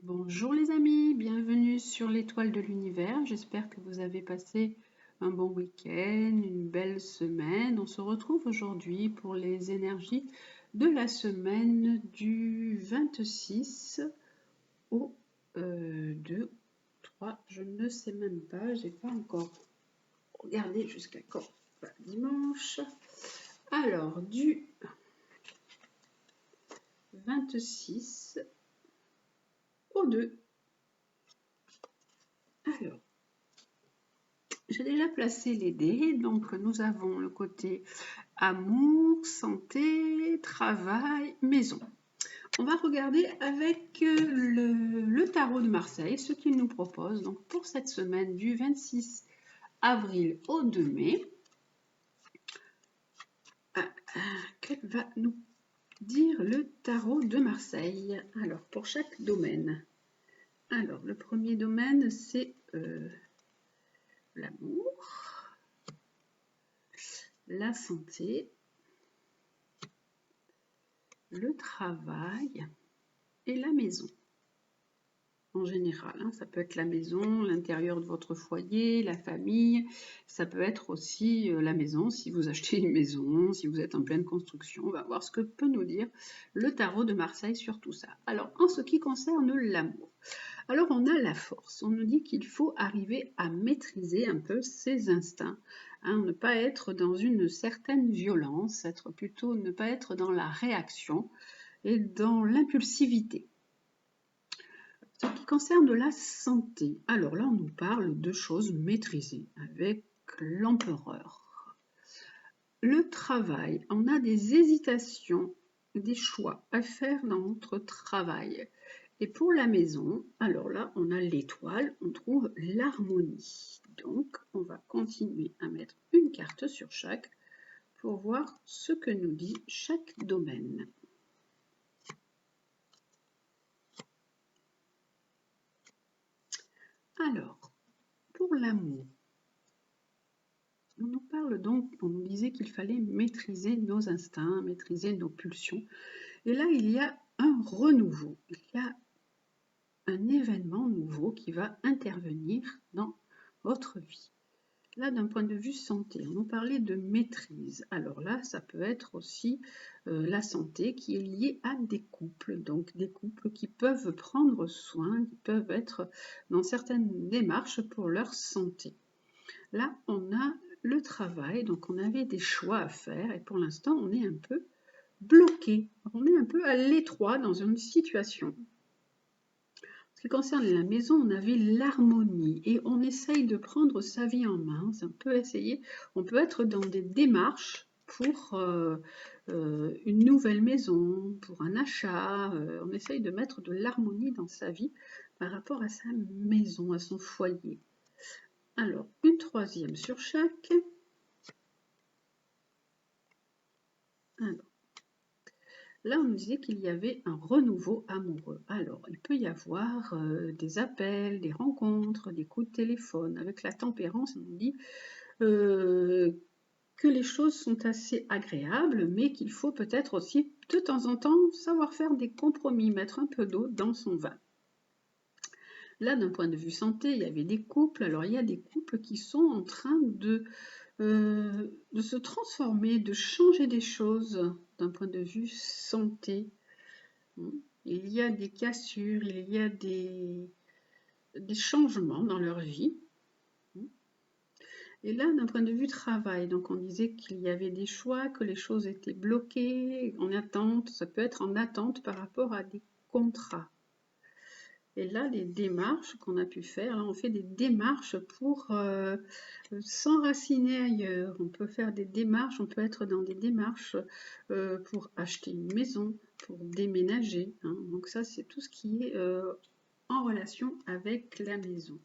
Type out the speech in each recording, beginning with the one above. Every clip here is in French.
Bonjour les amis, bienvenue sur l'étoile de l'univers. J'espère que vous avez passé un bon week-end, une belle semaine. On se retrouve aujourd'hui pour les énergies de la semaine du 26 au 2, 3, je ne sais même pas, j'ai pas encore regardé jusqu'à quand, dimanche. Alors, du 26 au 2. Alors, j'ai déjà placé les dés, donc nous avons le côté amour, santé, travail, maison. On va regarder avec le tarot de Marseille ce qu'il nous propose donc pour cette semaine du 26 avril au 2 mai. Que va nous dire le tarot de Marseille? Alors, pour chaque domaine. Alors, le premier domaine, c'est l'amour, la santé, le travail et la maison. En général, hein, ça peut être la maison, l'intérieur de votre foyer, la famille, ça peut être aussi la maison si vous achetez une maison, si vous êtes en pleine construction. On va voir ce que peut nous dire le tarot de Marseille sur tout ça. Alors, en ce qui concerne l'amour, alors on a la force. On nous dit qu'il faut arriver à maîtriser un peu ses instincts, hein, ne pas être dans une certaine violence, être plutôt ne pas être dans la réaction et dans l'impulsivité. Ce qui concerne la santé, alors là on nous parle de choses maîtrisées avec l'empereur. Le travail, on a des hésitations, des choix à faire dans notre travail. Et pour la maison, alors là on a l'étoile, on trouve l'harmonie. Donc on va continuer à mettre une carte sur chaque pour voir ce que nous dit chaque domaine. Alors, pour l'amour, on nous parle donc, on nous disait qu'il fallait maîtriser nos instincts, maîtriser nos pulsions. Et là, il y a un renouveau, il y a un événement nouveau qui va intervenir dans votre vie. Là, d'un point de vue santé, on nous parlait de maîtrise. Alors là, ça peut être aussi la santé qui est liée à des couples. Donc des couples qui peuvent prendre soin, qui peuvent être dans certaines démarches pour leur santé. Là, on a le travail, donc on avait des choix à faire et pour l'instant, on est un peu bloqué. On est un peu à l'étroit dans une situation. Ce qui concerne la maison, on avait l'harmonie et on essaye de prendre sa vie en main. On peut essayer, on peut être dans des démarches pour une nouvelle maison, pour un achat. On essaye de mettre de l'harmonie dans sa vie par rapport à sa maison, à son foyer. Alors, une troisième sur chaque. Alors, là, on nous disait qu'il y avait un renouveau amoureux. Alors, il peut y avoir des appels, des rencontres, des coups de téléphone. Avec la tempérance, on nous dit que les choses sont assez agréables, mais qu'il faut peut-être aussi, de temps en temps, savoir faire des compromis, mettre un peu d'eau dans son vin. Là, d'un point de vue santé, il y avait des couples. Alors, il y a des couples qui sont en train de se transformer, de changer des choses d'un point de vue santé. Il y a des cassures, il y a des changements dans leur vie. Et là, d'un point de vue travail, donc on disait qu'il y avait des choix, que les choses étaient bloquées, en attente. Ça peut être en attente par rapport à des contrats. Et là, les démarches qu'on a pu faire, là, on fait des démarches pour s'enraciner ailleurs. On peut faire des démarches, on peut être dans des démarches pour acheter une maison, pour déménager. Hein. Donc ça, c'est tout ce qui est en relation avec la maison.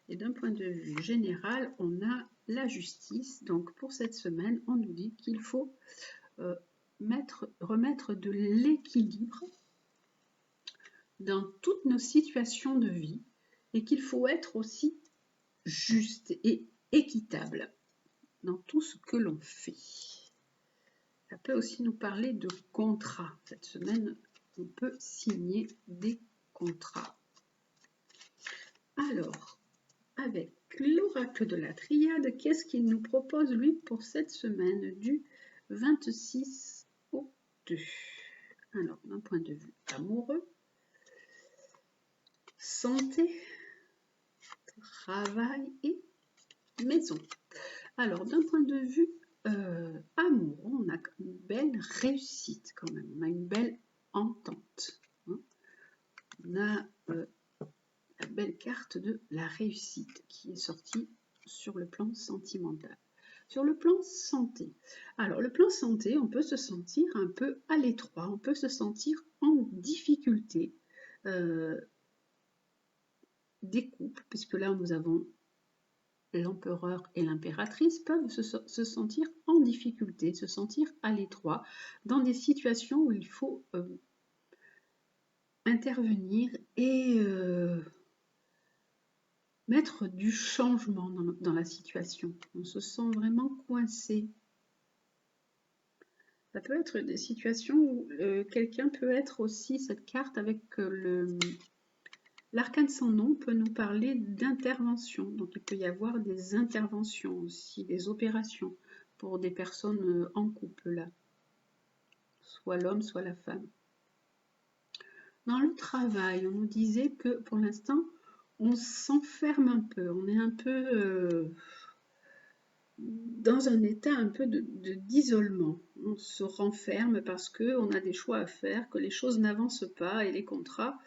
Et d'un point de vue général, on a la justice. Donc pour cette semaine, on nous dit qu'il faut remettre de l'équilibre dans toutes nos situations de vie et qu'il faut être aussi juste et équitable dans tout ce que l'on fait. Ça peut aussi nous parler de contrats. Cette semaine, on peut signer des contrats. l'oracle de la triade, qu'est-ce qu'il nous propose lui pour cette semaine du 26 au 2? Alors, d'un point de vue amoureux, santé, travail et maison. Alors, d'un point de vue amour, on a une belle réussite quand même, on a une belle entente. Hein. On a la belle carte de la réussite qui est sortie sur le plan sentimental. Sur le plan santé, alors le plan santé, on peut se sentir un peu à l'étroit, on peut se sentir en difficulté. Des couples, puisque là nous avons l'empereur et l'impératrice, peuvent se sentir en difficulté, se sentir à l'étroit, dans des situations où il faut intervenir et mettre du changement dans la situation. On se sent vraiment coincé. Ça peut être des situations où quelqu'un peut être aussi, cette carte avec l'arcane sans nom peut nous parler d'intervention. Donc il peut y avoir des interventions aussi, des opérations pour des personnes en couple là. Soit l'homme, soit la femme. Dans le travail, on nous disait que pour l'instant, on s'enferme un peu, on est un peu dans un état un peu d'isolement. On se renferme parce qu'on a des choix à faire, que les choses n'avancent pas et les contrats,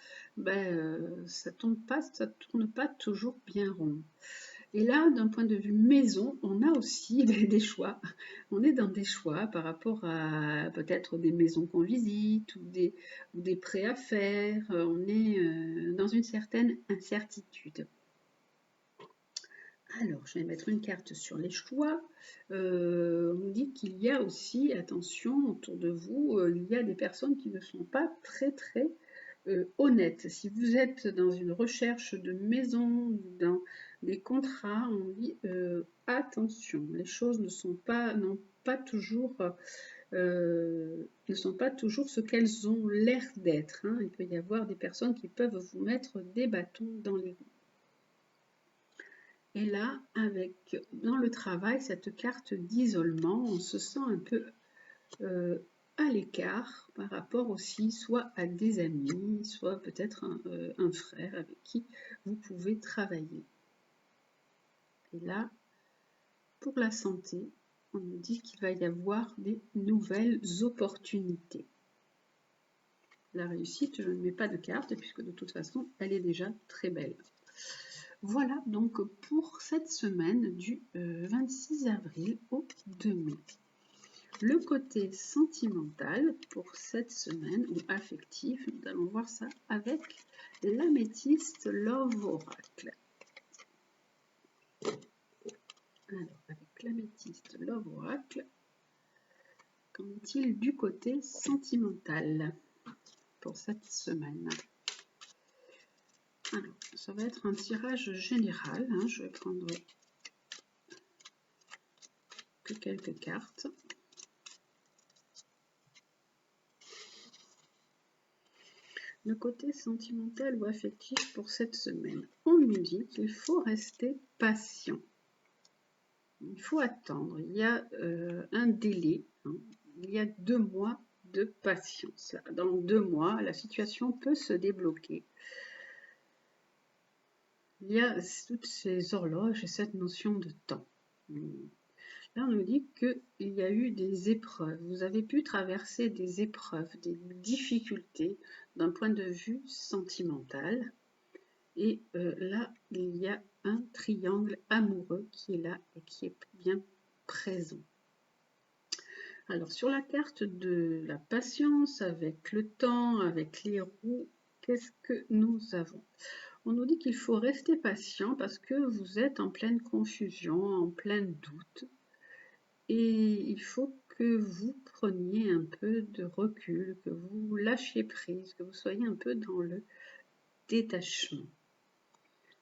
ça tourne pas toujours bien rond. Et là, d'un point de vue maison, on a aussi des choix. On est dans des choix par rapport à peut-être des maisons qu'on visite ou des prêts à faire. On est dans une certaine incertitude. Alors, je vais mettre une carte sur les choix. On nous dit qu'il y a aussi, attention, autour de vous, il y a des personnes qui ne sont pas très honnêtes. Si vous êtes dans une recherche de maison, dans des contrats, on dit attention, les choses ne sont pas toujours ce qu'elles ont l'air d'être. Hein. Il peut y avoir des personnes qui peuvent vous mettre des bâtons dans les roues. Et là, dans le travail, cette carte d'isolement, on se sent un peu à l'écart par rapport aussi soit à des amis, soit peut-être un frère avec qui vous pouvez travailler. Et là, pour la santé, on nous dit qu'il va y avoir des nouvelles opportunités. La réussite, je ne mets pas de carte puisque de toute façon, elle est déjà très belle. Voilà donc pour cette semaine du 26 avril au 2 mai. Le côté sentimental pour cette semaine ou affectif, nous allons voir ça avec l'améthyste Love Oracle. Alors avec l'améthyste Love Oracle, qu'en est-il du côté sentimental pour cette semaine? Alors, ça va être un tirage général. Hein. Je vais prendre que quelques cartes. Le côté sentimental ou affectif pour cette semaine. On nous dit qu'il faut rester patient. Il faut attendre. Il y a un délai. Hein. Il y a 2 mois de patience. Dans 2 mois, la situation peut se débloquer. Il y a toutes ces horloges et cette notion de temps. Là, on nous dit qu'il y a eu des épreuves. Vous avez pu traverser des épreuves, des difficultés d'un point de vue sentimental. Et là, il y a un triangle amoureux qui est là et qui est bien présent. Alors, sur la carte de la patience, avec le temps, avec les roues, qu'est-ce que nous avons? On nous dit qu'il faut rester patient parce que vous êtes en pleine confusion, en plein doute. Et il faut que vous preniez un peu de recul, que vous lâchiez prise, que vous soyez un peu dans le détachement.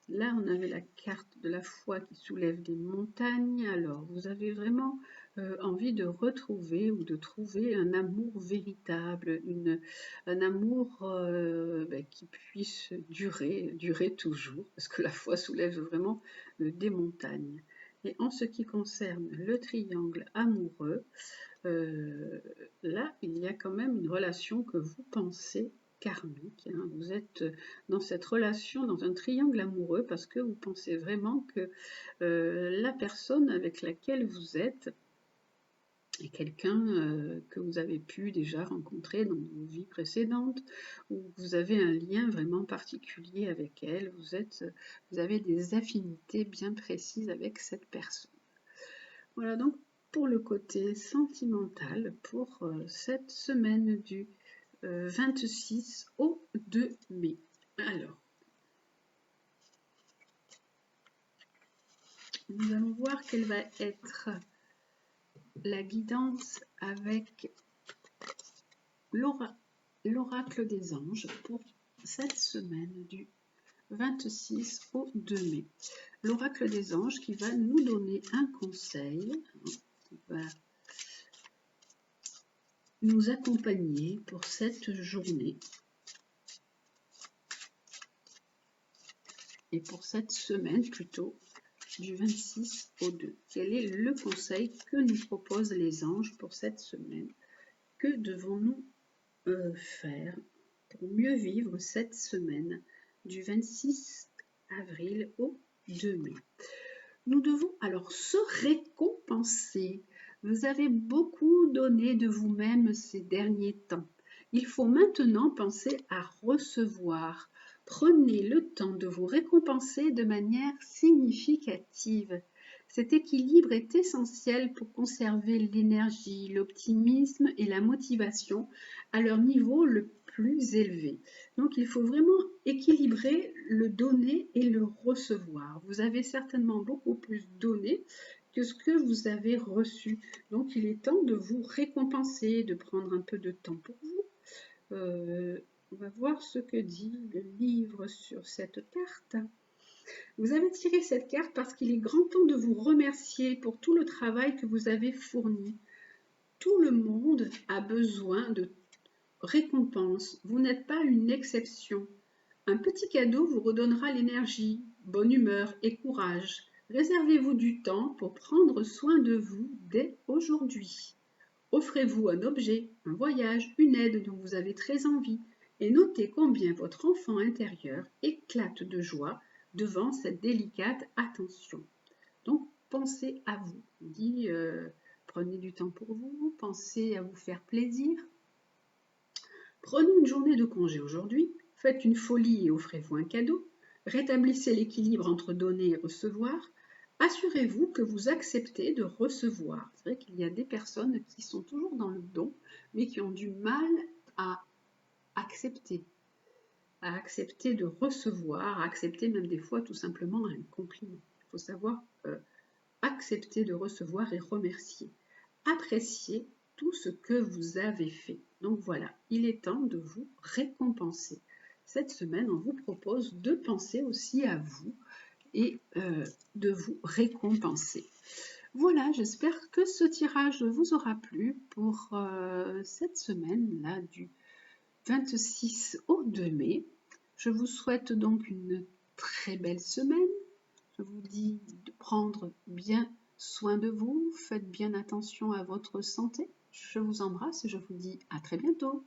Là, on avait la carte de la foi qui soulève des montagnes. Alors, vous avez vraiment envie de retrouver ou de trouver un amour véritable, un amour qui puisse durer toujours, parce que la foi soulève vraiment des montagnes. Et en ce qui concerne le triangle amoureux, là, il y a quand même une relation que vous pensez karmique. Hein. Vous êtes dans cette relation, dans un triangle amoureux, parce que vous pensez vraiment que la personne avec laquelle vous êtes est quelqu'un que vous avez pu déjà rencontrer dans vos vies précédentes, ou vous avez un lien vraiment particulier avec elle, vous avez des affinités bien précises avec cette personne. Voilà donc pour le côté sentimental pour cette semaine du 26 au 2 mai. Alors, nous allons voir quelle va être la guidance avec l'oracle des anges pour cette semaine du 26 au 2 mai. L'oracle des anges qui va nous donner un conseil, qui va nous accompagner pour cette journée et pour cette semaine plutôt du 26 au 2. Quel est le conseil que nous proposent les anges pour cette semaine? Que devons-nous faire pour mieux vivre cette semaine du 26 avril au 2 mai? Nous devons alors se récompenser. Vous avez beaucoup donné de vous-même ces derniers temps. Il faut maintenant penser à recevoir. Prenez le temps de vous récompenser de manière significative. Cet équilibre est essentiel pour conserver l'énergie, l'optimisme et la motivation à leur niveau le plus élevé. Donc il faut vraiment équilibrer le donner et le recevoir. Vous avez certainement beaucoup plus donné que ce que vous avez reçu. Donc il est temps de vous récompenser, de prendre un peu de temps pour vous. On va voir ce que dit le livre sur cette carte. Vous avez tiré cette carte parce qu'il est grand temps de vous remercier pour tout le travail que vous avez fourni. Tout le monde a besoin de récompense. Vous n'êtes pas une exception. Un petit cadeau vous redonnera l'énergie, bonne humeur et courage. Réservez-vous du temps pour prendre soin de vous dès aujourd'hui. Offrez-vous un objet, un voyage, une aide dont vous avez très envie et notez combien votre enfant intérieur éclate de joie devant cette délicate attention. Donc, pensez à vous. On dit, prenez du temps pour vous, pensez à vous faire plaisir. Prenez une journée de congé aujourd'hui, faites une folie et offrez-vous un cadeau, rétablissez l'équilibre entre donner et recevoir, assurez-vous que vous acceptez de recevoir. C'est vrai qu'il y a des personnes qui sont toujours dans le don, mais qui ont du mal à accepter de recevoir, à accepter même des fois tout simplement un compliment. Il faut savoir accepter de recevoir et remercier. Appréciez tout ce que vous avez fait. Donc voilà, il est temps de vous récompenser. Cette semaine, on vous propose de penser aussi à vous et de vous récompenser. Voilà, j'espère que ce tirage vous aura plu pour cette semaine-là du 26 au 2 mai. Je vous souhaite donc une très belle semaine. Je vous dis de prendre bien soin de vous, faites bien attention à votre santé. Je vous embrasse et je vous dis à très bientôt.